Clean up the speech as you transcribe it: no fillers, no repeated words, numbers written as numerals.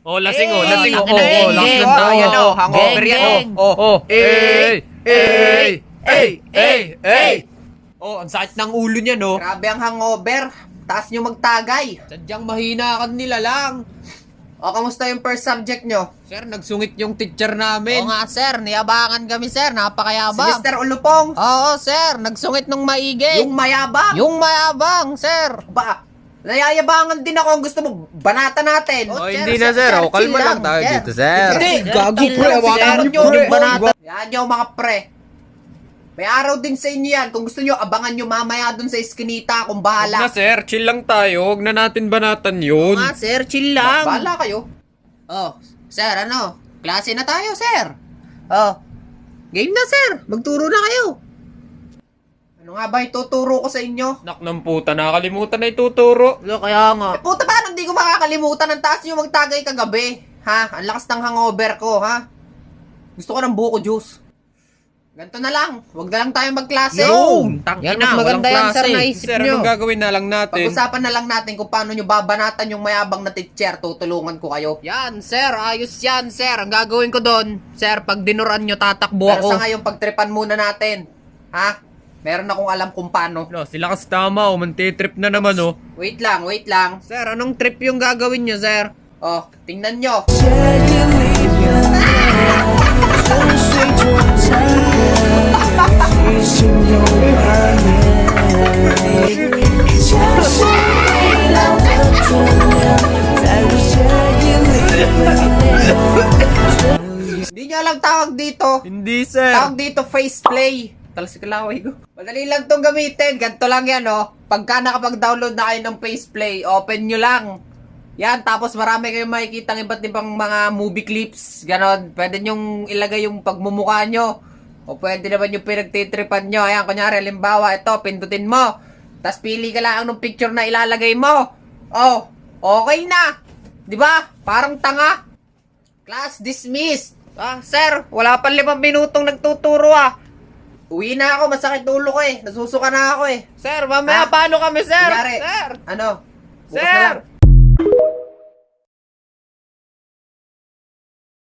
Oh, lasing oh, lasing oh. Geng, Oh, lasing geng, tayo. yan, oh, hangover yan, geng. Oh. Oh, ang sakit ng ulo niya, no? Grabe ang hangover. Taas nyo magtagay. Sadyang mahina ka nila lang. O, kamusta yung first subject nyo? Sir, nagsungit yung teacher namin. Oo nga sir, niyabangan kami sir, Si napakayabang. Mr. Ulupong. Oo sir, nagsungit nung maigi. Yung mayabang. Yung mayabang sir. Ba, nayayabangan din ako. Ang gusto mo, banata natin. Oh, hindi na sir. Oh, kalma lang tayo dito, sir. Hindi, gago chill pre, lang, hawakan sir. niyo pre. Yung banata. Yan nyo mga pre. May araw din sa inyo yan. Kung gusto nyo, abangan nyo mamaya dun sa iskinita. Kung Huwag na bahala. sir, chill lang tayo. Huwag na natin banatan yun. Nga sir, chill lang. Bahala kayo. Oh, sir ano? Klase na tayo sir. Oh, game na sir, magturo na kayo. Ano nga ba ituturo ko sa inyo? Nak ng puta, nakakalimutan na ituturo. Lo, kaya nga. Puta, paano hindi ko makakalimutan ang taas nyo magtagay kagabi? Ha? Ang lakas ng hangover ko, ha? Gusto ko ng buko juice. Ganito na lang. Huwag na lang tayo magklase. Yan, Tangina, mas maganda walang yan sir, klase. naisip Sir, nyo. anong gagawin na lang natin? Pag-usapan na lang natin kung paano nyo babanatan yung mayabang na teacher. Tutulungan ko kayo. Yan sir, ayos yan sir. Ang gagawin ko doon, sir, pag dinuran nyo, tatakbo Pero ako. sa ngayon, pagtripan muna natin. Ha? Meron akong alam kung paano. Wala, sila kasi tama oh, mantitrip na naman oh. Wait lang, wait lang. Sir, anong trip yung gagawin nyo sir? Oh, tingnan nyo. Hindi nyo alam tawag dito. Hindi sir. Tawag dito face play. Talas ko laway ko. Madali lang tong gamitin. Ganito lang yan, oh. Pagka nakapag-download na kayo ng face play, open nyo lang. Yan, tapos marami kayong makikita ng iba't ibang mga movie clips. Ganon. Pwede nyong ilagay yung pagmumukha nyo. O pwede naman yung pinagtitripan nyo. Ayan, kunyari, limbawa, ito, pindutin mo. Tapos pili ka lang ng picture na ilalagay mo. Oh, okay na. Di ba? Parang tanga. Class dismissed. Ah, sir, wala pa 5 minutong nagtuturo ah. Uwi na ako, masakit ulo ko eh. Nasusuka na ako eh. Sir, mamaya Ah, paano kami sir? Kunyari, Sir! ano? Bukas Sir! na lang.